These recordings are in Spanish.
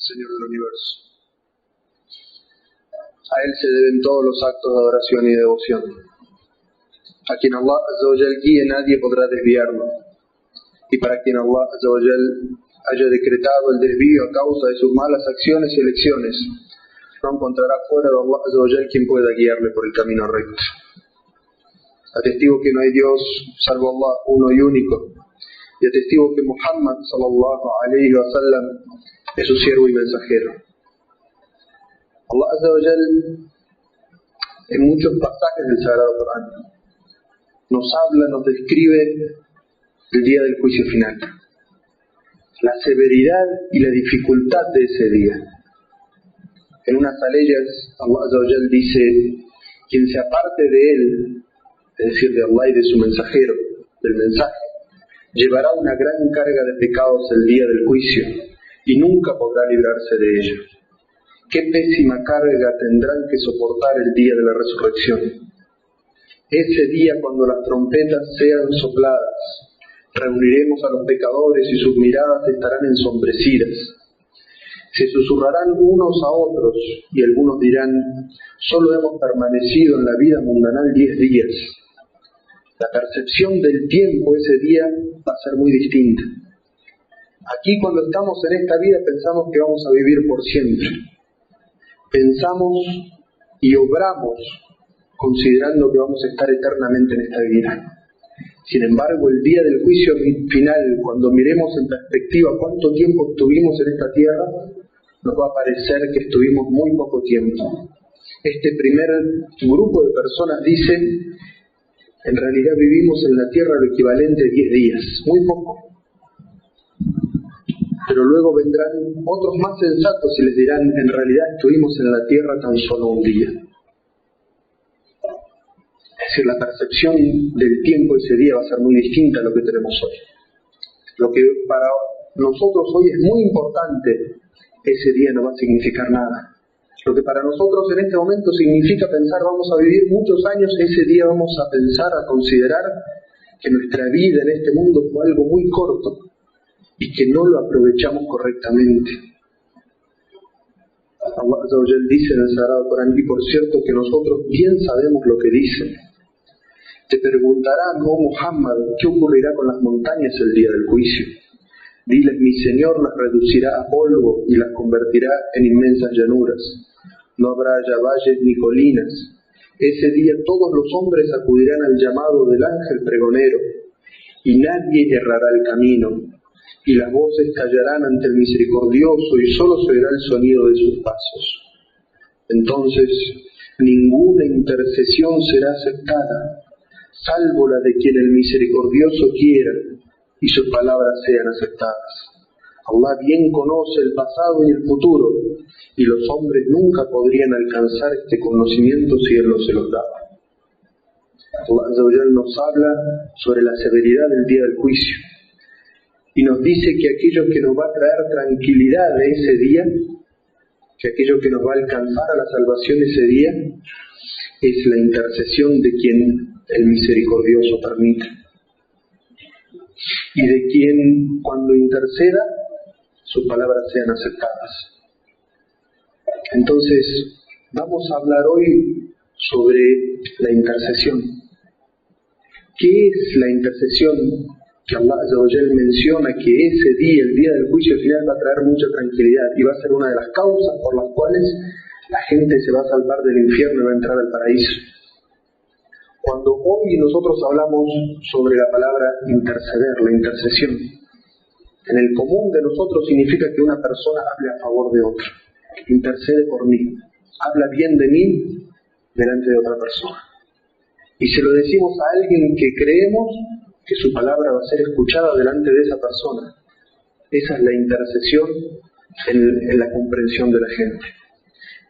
Señor del universo. A Él se deben todos los actos de adoración y devoción. A quien Allah Azza wa Jal guíe, nadie podrá desviarlo. Y para quien Allah Azza wa Jal haya decretado el desvío a causa de sus malas acciones y elecciones, no encontrará fuera de Allah Azza wa Jal quien pueda guiarle por el camino recto. Atestigo que no hay Dios salvo Allah, uno y único, y atestigo que Muhammad sallallahu alayhi wa sallam es su siervo y mensajero. Allah Azza wa Jal en muchos pasajes del Sagrado Corán nos habla, nos describe el día del juicio final, la severidad y la dificultad de ese día. En unas aleyas Allah Azza wa Jal dice: quien se aparte de él, es decir, de Allah y de su mensajero, del mensaje, llevará una gran carga de pecados el día del juicio y nunca podrá librarse de ello. Qué pésima carga tendrán que soportar el día de la resurrección. Ese día, cuando las trompetas sean sopladas, reuniremos a los pecadores y sus miradas estarán ensombrecidas. Se susurrarán unos a otros y algunos dirán: solo hemos permanecido en la vida mundanal 10 días. La percepción del tiempo ese día va a ser muy distinta. Aquí, cuando estamos en esta vida, pensamos que vamos a vivir por siempre. Pensamos y obramos considerando que vamos a estar eternamente en esta vida. Sin embargo, el día del juicio final, cuando miremos en perspectiva cuánto tiempo estuvimos en esta tierra, nos va a parecer que estuvimos muy poco tiempo. Este primer grupo de personas dice: en realidad vivimos en la tierra lo equivalente a 10 días, muy poco. Pero luego vendrán otros más sensatos y les dirán: en realidad estuvimos en la tierra tan solo un día. Es decir, la percepción del tiempo ese día va a ser muy distinta a lo que tenemos hoy. Lo que para nosotros hoy es muy importante, ese día no va a significar nada. Lo que para nosotros en este momento significa pensar vamos a vivir muchos años, ese día vamos a pensar, a considerar que nuestra vida en este mundo fue algo muy corto y que no lo aprovechamos correctamente. Allah Azza wa Jal dice en el Sagrado Corán: y por cierto que nosotros bien sabemos lo que dicen. Te preguntarán, oh Muhammad, ¿qué ocurrirá con las montañas el día del juicio? Diles: mi Señor las reducirá a polvo y las convertirá en inmensas llanuras. No habrá ya valles ni colinas. Ese día todos los hombres acudirán al llamado del ángel pregonero, y nadie errará el camino, y las voces callarán ante el misericordioso, y solo se oirá el sonido de sus pasos. Entonces, ninguna intercesión será aceptada, salvo la de quien el misericordioso quiera, y sus palabras sean aceptadas. Allah bien conoce el pasado y el futuro, y los hombres nunca podrían alcanzar este conocimiento si Él no se los daba. Allah Azza wa Jal nos habla sobre la severidad del día del juicio, y nos dice que aquello que nos va a traer tranquilidad de ese día, que aquello que nos va a alcanzar a la salvación ese día, es la intercesión de quien el misericordioso permite, y de quien cuando interceda sus palabras sean aceptadas. Entonces, vamos a hablar hoy sobre la intercesión. ¿Qué es la intercesión? Que Allah Azza wa Jal menciona que ese día, el día del juicio final, va a traer mucha tranquilidad y va a ser una de las causas por las cuales la gente se va a salvar del infierno y va a entrar al paraíso. Cuando hoy nosotros hablamos sobre la palabra interceder, la intercesión, en el común de nosotros significa que una persona hable a favor de otra, intercede por mí, habla bien de mí delante de otra persona. Y se lo decimos a alguien que creemos que su palabra va a ser escuchada delante de esa persona. Esa es la intercesión en la comprensión de la gente.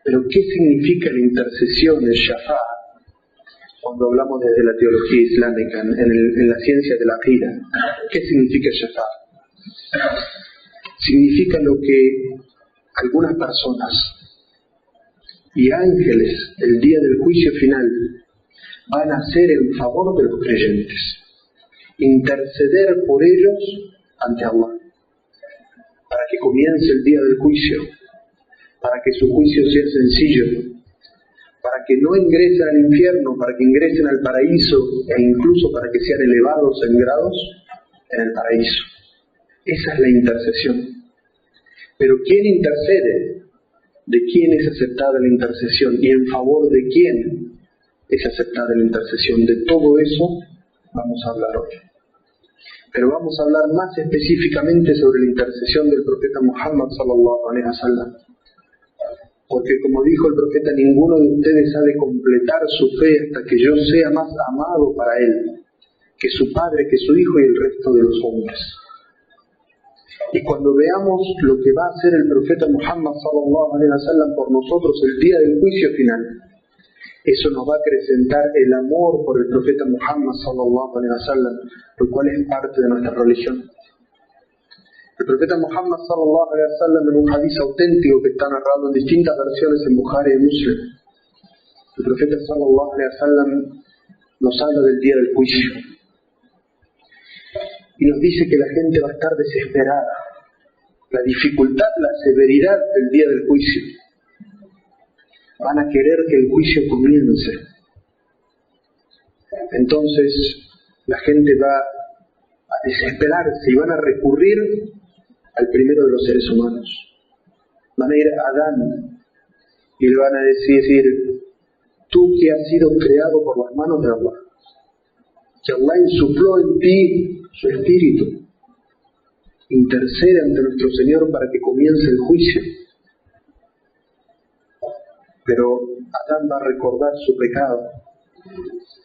Pero ¿qué significa la intercesión, el shafa'a? Cuando hablamos desde la teología islámica, en la ciencia de la aqida, ¿qué significa shafa'a? Significa lo que algunas personas y ángeles el día del juicio final van a hacer en favor de los creyentes, interceder por ellos ante Allah, para que comience el día del juicio para que su juicio sea sencillo, para que no ingresen al infierno, para que ingresen al paraíso e incluso para que sean elevados en grados en el paraíso. Esa es la intercesión. Pero ¿quién intercede? ¿De quién es aceptada la intercesión? ¿Y en favor de quién es aceptada la intercesión? De todo eso vamos a hablar hoy. Pero vamos a hablar más específicamente sobre la intercesión del profeta Muhammad sallallahu alaihi wasallam. Porque como dijo el profeta, ninguno de ustedes ha de completar su fe hasta que yo sea más amado para él que su padre, que su hijo y el resto de los hombres. Y cuando veamos lo que va a hacer el profeta Muhammad sallallahu alaihi wasallam por nosotros el día del juicio final, eso nos va a acrecentar el amor por el profeta Muhammad sallallahu alaihi wasallam, lo cual es parte de nuestra religión. El profeta Muhammad sallallahu alaihi wasallam, en un hadiz auténtico que está narrado en distintas versiones en Bukhari y Muslim, el profeta sallallahu alaihi wasallam nos habla del día del juicio y nos dice que la gente va a estar desesperada, la dificultad, la severidad del día del juicio. Van a querer que el juicio comience. Entonces la gente va a desesperarse y van a recurrir al primero de los seres humanos. Van a ir a Adán y le van a decir: tú que has sido creado por las manos de Allah, que Allah insufló en ti su espíritu, intercede ante nuestro Señor para que comience el juicio. Pero Adán va a recordar su pecado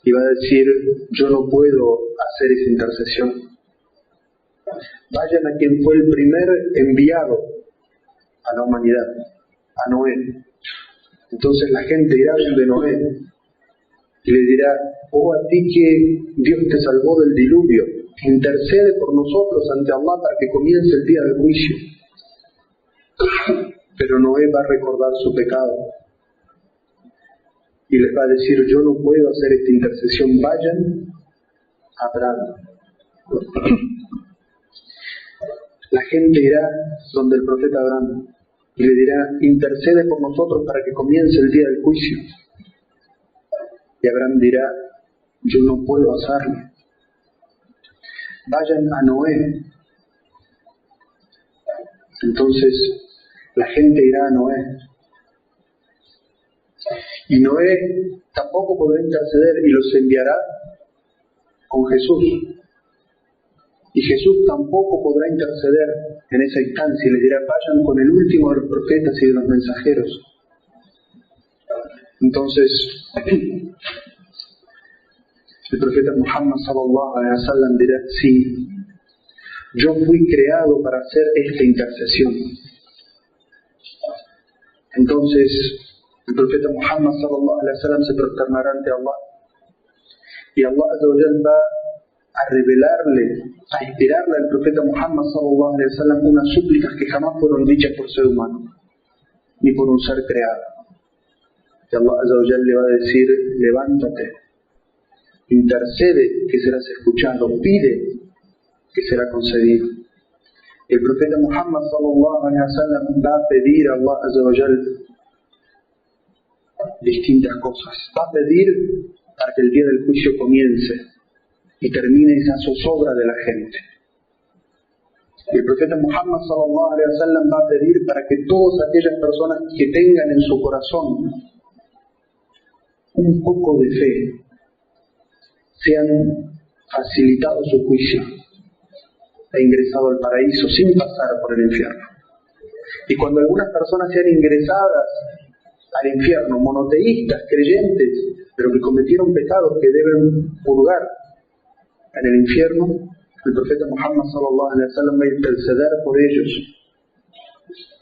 y va a decir: yo no puedo hacer esa intercesión. Vayan a quien fue el primer enviado a la humanidad, a Noé. Entonces la gente irá de Noé y le dirá: oh, a ti que Dios te salvó del diluvio, intercede por nosotros ante Allah para que comience el día del juicio. Pero Noé va a recordar su pecado y les va a decir: yo no puedo hacer esta intercesión, vayan a Abraham. La gente irá donde el profeta Abraham y le dirá: intercede por nosotros para que comience el día del juicio. Y Abraham dirá: yo no puedo hacerlo. Vayan a Noé. Entonces la gente irá a Noé. Y Noé tampoco podrá interceder y los enviará con Jesús. Y Jesús tampoco podrá interceder en esa instancia y les dirá: vayan con el último de los profetas y de los mensajeros. Entonces el profeta Muhammad sallallahu alaihi wasallam dirá: sí, yo fui creado para hacer esta intercesión. Entonces el profeta Muhammad sallallahu alaihi wasallam se prosternará ante Allah y Allah azza wa jalla va a revelarle, a inspirarle al profeta Muhammad sallallahu alaihi wasallam unas súplicas que jamás fueron dichas por ser humano ni por un ser creado. Y Allah azza wa jalla le va a decir: levántate, intercede que serás escuchado, pide que será concedido. El profeta Muhammad sallallahu alaihi wasallam va a pedir a Allah azza wa jalla distintas cosas. Va a pedir para que el día del juicio comience y termine esa zozobra de la gente. El profeta Muhammad sallallahu alaihi wasallam va a pedir para que todas aquellas personas que tengan en su corazón un poco de fe sean facilitados su juicio e ingresado al paraíso sin pasar por el infierno. Y cuando algunas personas sean ingresadas al infierno, monoteístas, creyentes, pero que cometieron pecados que deben purgar en el infierno, el profeta Muhammad sallallahu alaihi wasallam va a interceder por ellos.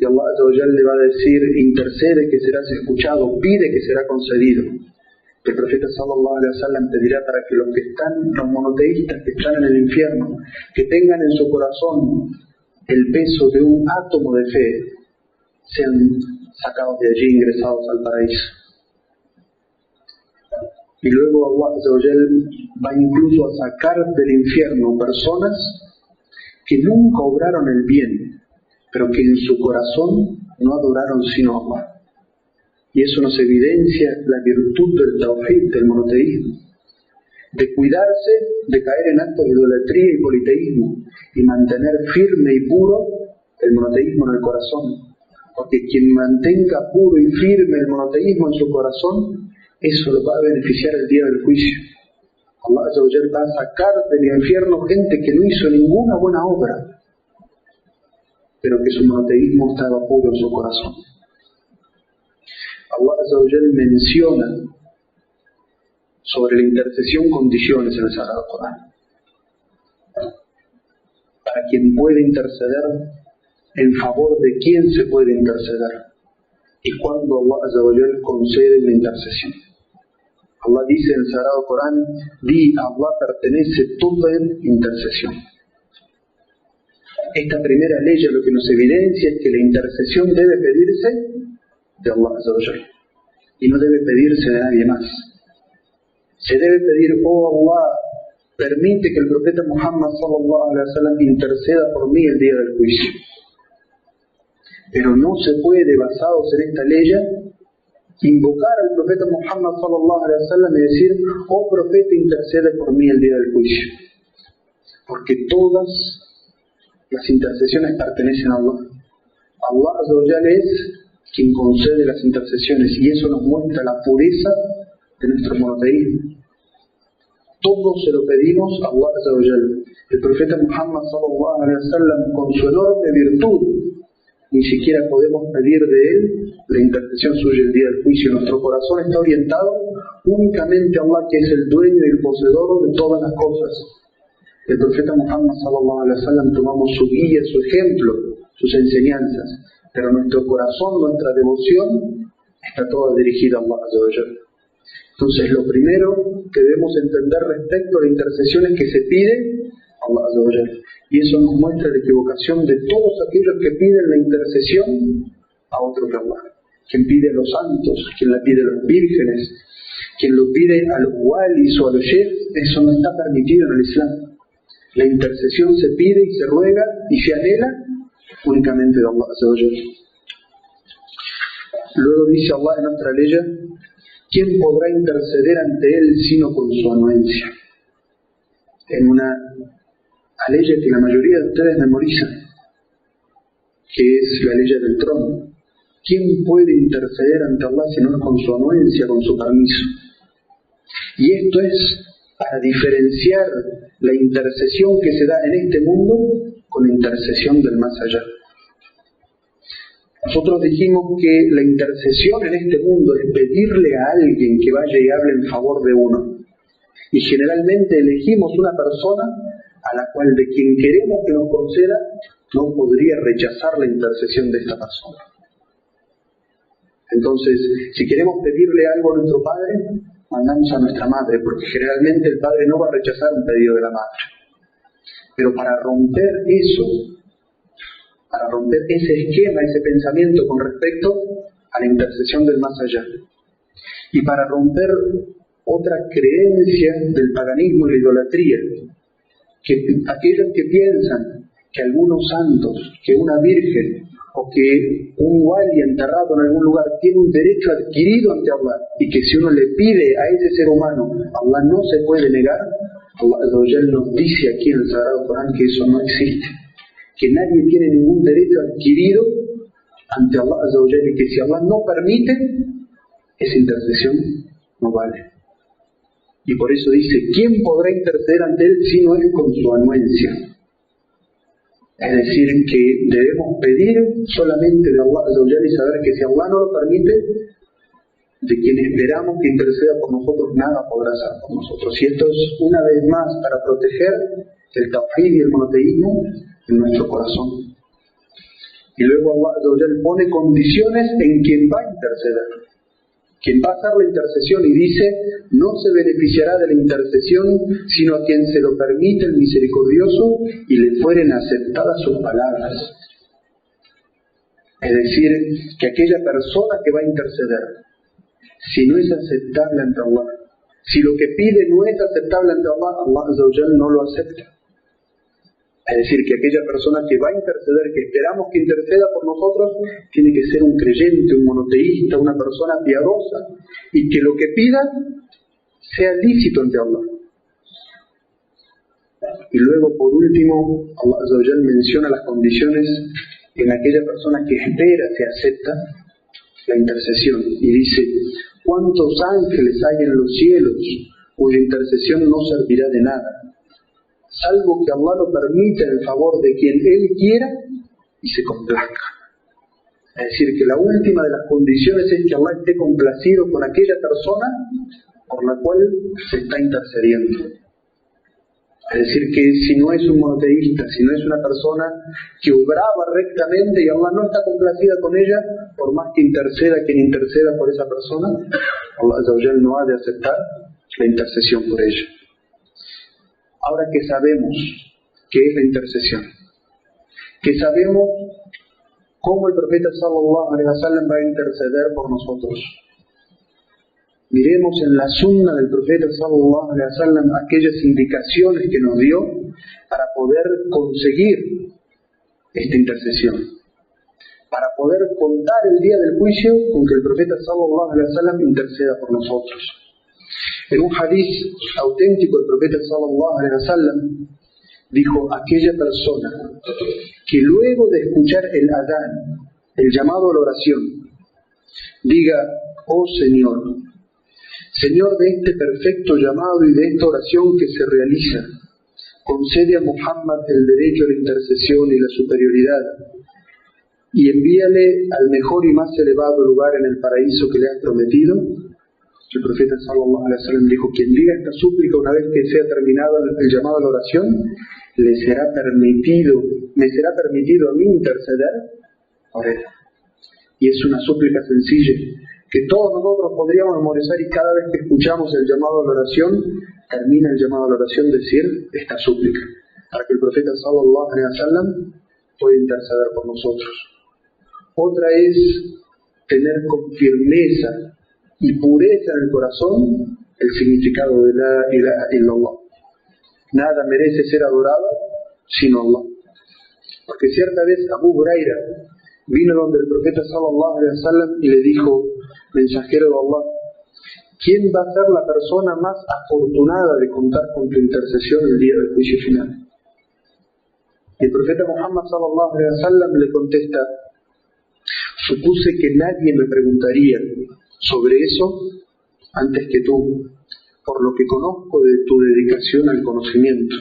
Y Allah azza wa jalla le va a decir: intercede que serás escuchado, pide que será concedido. El profeta sallallahu alaihi wasallam te dirá para que los que están, los monoteístas que están en el infierno, que tengan en su corazón el peso de un átomo de fe, sean sacados de allí, ingresados al paraíso. Y luego Allah azza wa jalla va incluso a sacar del infierno personas que nunca obraron el bien, pero que en su corazón no adoraron sino a Allah. Y eso nos evidencia la virtud del tawhid, del monoteísmo, de cuidarse de caer en actos de idolatría y politeísmo, y mantener firme y puro el monoteísmo en el corazón. Porque quien mantenga puro y firme el monoteísmo en su corazón, eso lo va a beneficiar el día del juicio. Allah Azza wa Jalla va a sacar del infierno gente que no hizo ninguna buena obra, pero que su monoteísmo estaba puro en su corazón. Allah Azza wa Jalla menciona sobre la intercesión condiciones en el Sagrado Corán. Para quien puede interceder, en favor de quién se puede interceder, y cuando Allah Azza wa Jalla concede la intercesión. Allah dice en el Sagrado Corán: di, a Allah pertenece toda intercesión. Esta primera ley lo que nos evidencia es que la intercesión debe pedirse de Allah Azza wa Jalla y no debe pedirse de nadie más. Se debe pedir: oh Allah, permite que el profeta Muhammad sallallahu alaihi wasallam interceda por mí el día del juicio. Pero no se puede, basados en esta ley, invocar al profeta Muhammad sallallahu alaihi wasallam y decir: oh profeta, intercede por mí el día del juicio. Porque todas las intercesiones pertenecen a Allah. Allah Azza wa Jalla es quien concede las intercesiones, y eso nos muestra la pureza de nuestro monoteísmo. Todo se lo pedimos a Allah Azza wa Jalla. El profeta Muhammad sallallahu alaihi wasallam, con su enorme virtud, ni siquiera podemos pedir de él la intercesión suya el día del juicio. Nuestro corazón está orientado únicamente a Allah, que es el dueño y el poseedor de todas las cosas. El profeta Muhammad sallallahu alaihi wasallam tomamos su guía, su ejemplo, sus enseñanzas, pero nuestro corazón, nuestra devoción está toda dirigida a Allah Azza wa Jalla. Entonces, lo primero que debemos entender respecto a la intercesión es que se pide a Allah Azza wa Jalla. Y eso nos muestra la equivocación de todos aquellos que piden la intercesión a otro que Allah. Quien pide a los santos, quien la pide a los vírgenes, quien lo pide a los walis o a los sheikhs, eso no está permitido en el Islam. La intercesión se pide y se ruega y se anhela únicamente de Allah Azza wa Jalla. Luego dice Allah en otra ley: ¿quién podrá interceder ante él sino con su anuencia? En una ley que la mayoría de ustedes memorizan, que es la ley del trono. ¿Quién puede interceder ante Allah si no con su anuencia, con su permiso? Y esto es para diferenciar la intercesión que se da en este mundo con la intercesión del más allá. Nosotros dijimos que la intercesión en este mundo es pedirle a alguien que vaya y hable en favor de uno. Y generalmente elegimos una persona a la cual, de quien queremos que nos conceda, no podría rechazar la intercesión de esta persona. Entonces, si queremos pedirle algo a nuestro padre, mandamos a nuestra madre, porque generalmente el padre no va a rechazar un pedido de la madre. Pero para romper eso, para romper ese esquema, ese pensamiento con respecto a la intercesión del más allá, y para romper otra creencia del paganismo y la idolatría, que aquellos que piensan que algunos santos, que una virgen o que un wali enterrado en algún lugar tiene un derecho adquirido ante Allah, y que si uno le pide a ese ser humano, Allah no se puede negar, Allah nos dice aquí en el Sagrado Corán que eso no existe, que nadie tiene ningún derecho adquirido ante Allah y que si Allah no permite, esa intercesión no vale. Y por eso dice: ¿quién podrá interceder ante él si no es con su anuencia? Es decir, que debemos pedir solamente de Allah y saber que si Allah no lo permite, de quien esperamos que interceda por nosotros, nada podrá hacer por nosotros. Y esto es una vez más para proteger el tawhid y el monoteísmo en nuestro corazón. Y luego Allah pone condiciones en quien va a interceder. Quien va a hacer la intercesión, y dice: no se beneficiará de la intercesión sino a quien se lo permite el misericordioso y le fueren aceptadas sus palabras. Es decir, que aquella persona que va a interceder, si no es aceptable ante Allah, si lo que pide no es aceptable ante Allah, Allah no lo acepta. Es decir, que aquella persona que va a interceder, que esperamos que interceda por nosotros, tiene que ser un creyente, un monoteísta, una persona piadosa, y que lo que pida sea lícito ante Allah. Y luego, por último, Allah Azza wa Jal menciona las condiciones en aquella persona que espera que acepta la intercesión, y dice: ¿cuántos ángeles hay en los cielos cuya intercesión no servirá de nada, salvo que Allah lo permita en favor de quien Él quiera y se complazca? Es decir, que la última de las condiciones es que Allah esté complacido con aquella persona por la cual se está intercediendo. Es decir, que si no es un monoteísta, si no es una persona que obraba rectamente y Allah no está complacida con ella, por más que interceda quien interceda por esa persona, Allah Azza wa Jal no ha de aceptar la intercesión por ella. Ahora que sabemos qué es la intercesión, que sabemos cómo el profeta sallallahu alaihi wasallam va a interceder por nosotros, miremos en la sunna del profeta sallallahu alaihi wasallam aquellas indicaciones que nos dio para poder conseguir esta intercesión, para poder contar el día del juicio con que el profeta sallallahu alaihi wasallam interceda por nosotros. En un hadith auténtico, el profeta sallallahu alaihi wasallam dijo: aquella persona que luego de escuchar el adán, el llamado a la oración, diga: oh Señor de este perfecto llamado y de esta oración que se realiza, concede a Muhammad el derecho a la intercesión y la superioridad, y envíale al mejor y más elevado lugar en el paraíso que le has prometido. El profeta sallallahu alaihi wasallam dijo: quien diga esta súplica una vez que sea terminado el llamado a la oración, me será permitido a mí interceder por él. Y es una súplica sencilla que todos nosotros podríamos memorizar, y cada vez que escuchamos el llamado a la oración, termina el llamado a la oración decir esta súplica, para que el profeta sallallahu alaihi wasallam pueda interceder por nosotros. Otra es tener con firmeza y pureza en el corazón el significado de la ilaha illallah. Nada merece ser adorado sino Allah. Porque cierta vez Abu Huraira vino donde el profeta sallallahu alaihi wasallam y le dijo: mensajero de Allah, ¿quién va a ser la persona más afortunada de contar con tu intercesión el día del juicio final? Y el profeta Muhammad sallallahu alaihi wasallam le contesta: supuse que nadie me preguntaría sobre eso antes que tú, por lo que conozco de tu dedicación al conocimiento.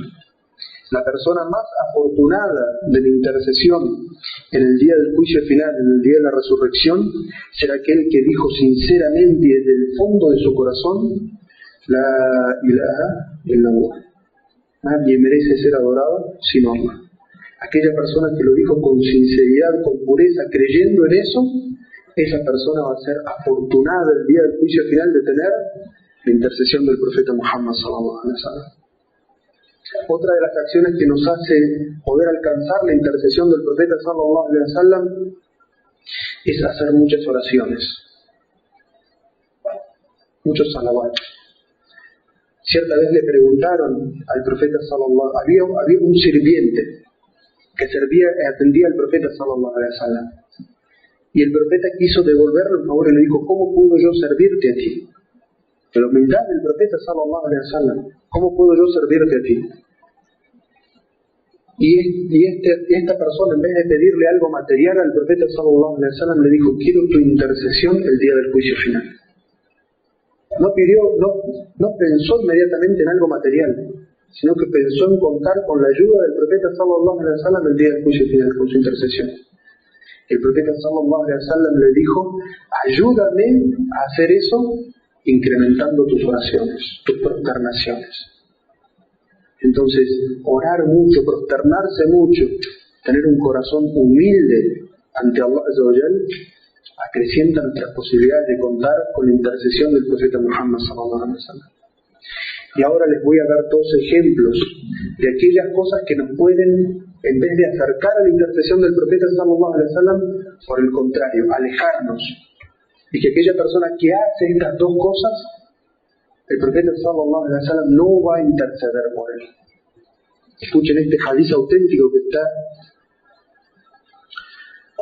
La persona más afortunada de mi intercesión en el día del juicio final, en el día de la resurrección, será aquel que dijo sinceramente y desde el fondo de su corazón: la ilaha illallah. Nadie merece ser adorado sino Allah. Aquella persona que lo dijo con sinceridad, con pureza, creyendo en eso, esa persona va a ser afortunada el día del juicio final de tener la intercesión del profeta Muhammad sallallahu alaihi wasallam. Otra de las acciones que nos hace poder alcanzar la intercesión del profeta sallallahu alaihi wasallam es hacer muchas oraciones, muchos salawat. Cierta vez le preguntaron al profeta sallallahu alaihi wasallam, había un sirviente que atendía al profeta sallallahu alaihi wasallam, y el profeta quiso devolverle el favor y le dijo: ¿cómo puedo yo servirte a ti? De la humildad del profeta sallallahu alaihi wasallam, ¿cómo puedo yo servirte a ti? Y esta persona, en vez de pedirle algo material al profeta sallallahu alaihi wasallam, le dijo: quiero tu intercesión el día del juicio final. No pensó inmediatamente en algo material, sino que pensó en contar con la ayuda del profeta sallallahu alaihi wasallam el día del juicio final, con su intercesión. El profeta sallallahu alaihi wasallam le dijo: ayúdame a hacer eso incrementando tus oraciones, tus prosternaciones. Entonces, orar mucho, prosternarse mucho, tener un corazón humilde ante Allah Azza wa Jal, acrecienta nuestras posibilidades de contar con la intercesión del profeta Muhammad sallallahu alaihi wasallam. Y ahora les voy a dar dos ejemplos de aquellas cosas que nos pueden, en vez de acercar a la intercesión del profeta sallallahu alaihi wasallam, por el contrario, alejarnos. Y que aquella persona que hace estas dos cosas, el profeta sallallahu alaihi wasallam no va a interceder por él. Escuchen este hadiz auténtico que está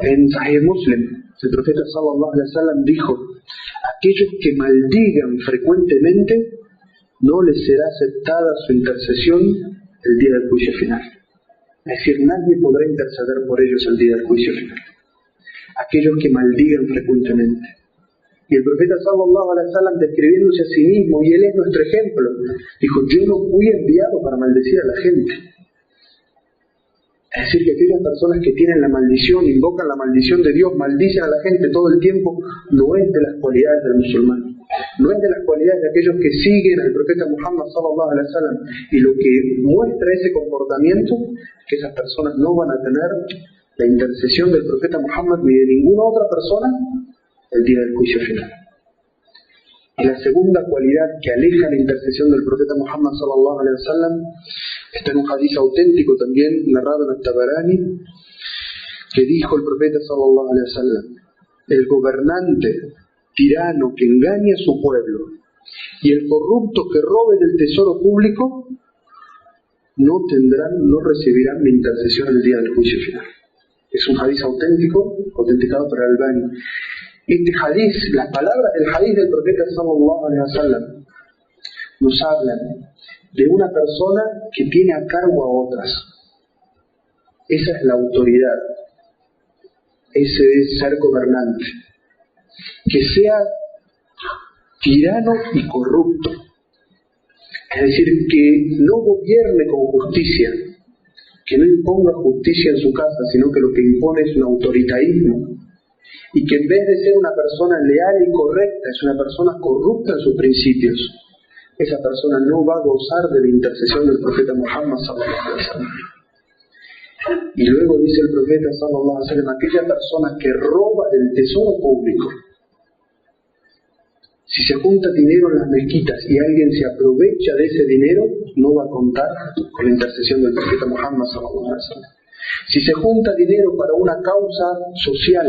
en Sahih Muslim. El profeta sallallahu alaihi wasallam dijo: aquellos que maldigan frecuentemente, no les será aceptada su intercesión el día del juicio final. Es decir, nadie podrá interceder por ellos el día del juicio final. Aquellos que maldigan frecuentemente. Y el profeta sallallahu alaihi wasallam, describiéndose a sí mismo, y él es nuestro ejemplo, dijo: yo no fui enviado para maldecir a la gente. Es decir, que aquellas personas que tienen la maldición, invocan la maldición de Dios, maldicen a la gente todo el tiempo, no es de las cualidades del musulmán. No es de las cualidades de aquellos que siguen al profeta Muhammad sallallahu alaihi wasallam. Y lo que muestra ese comportamiento, que esas personas no van a tener la intercesión del profeta Muhammad ni de ninguna otra persona el día del juicio final. Y la segunda cualidad que aleja la intercesión del profeta Muhammad sallallahu alaihi wasallam está en un hadiz auténtico también narrado en At-Tabarani, que dijo el profeta sallallahu alaihi wasallam: el gobernante tirano que engañe a su pueblo y el corrupto que robe del tesoro público no recibirán mi intercesión el día del juicio final. Es un hadiz auténtico, autenticado por Al-Albani. Este hadiz, las palabras del hadiz del profeta sallallahu alaihi wasallam nos hablan de una persona que tiene a cargo a otras. Esa es la autoridad. Ese es ser gobernante. Que sea tirano y corrupto. Es decir, que no gobierne con justicia, que no imponga justicia en su casa, sino que lo que impone es un autoritarismo. Y que en vez de ser una persona leal y correcta, es una persona corrupta en sus principios. Esa persona no va a gozar de la intercesión del profeta Muhammad sallallahu alaihi wasallam. Y luego dice el profeta sallallahu alaihi wasallam: aquella persona que roba del tesoro público, si se junta dinero en las mezquitas y alguien se aprovecha de ese dinero, no va a contar con la intercesión del profeta Muhammad sallallahu alaihi wasallam. Si se junta dinero para una causa social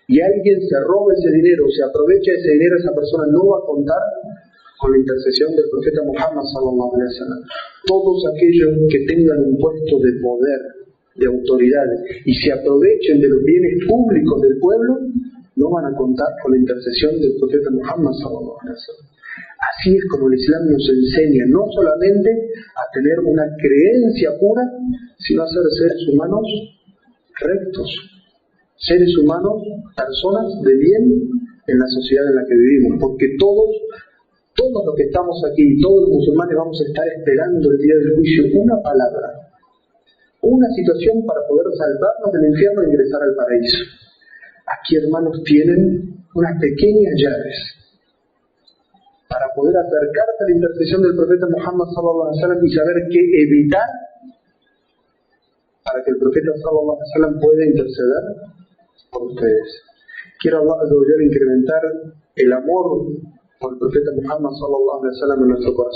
y alguien se roba ese dinero, se aprovecha de ese dinero, esa persona no va a contar con la intercesión del profeta Muhammad sallallahu alaihi wasallam. Todos aquellos que tengan un puesto de poder, de autoridad, y se aprovechen de los bienes públicos del pueblo, no van a contar con la intercesión del profeta Muhammad sallallahu alaihi wasallam. Así es como el Islam nos enseña no solamente a tener una creencia pura, sino a ser seres humanos rectos, seres humanos, personas de bien en la sociedad en la que vivimos, porque todos los que estamos aquí, todos los musulmanes, vamos a estar esperando el día del juicio una palabra, una situación para poder salvarnos del infierno e ingresar al paraíso. Aquí, hermanos, tienen unas pequeñas llaves para poder acercarse a la intercesión del profeta Muhammad sallallahu alaihi wasallam y saber qué evitar para que el profeta sallallahu alaihi wasallam pueda interceder por ustedes. Quiero Allah azza wa jalla incrementar el amor por el profeta Muhammad sallallahu alaihi wasallam en nuestro corazón.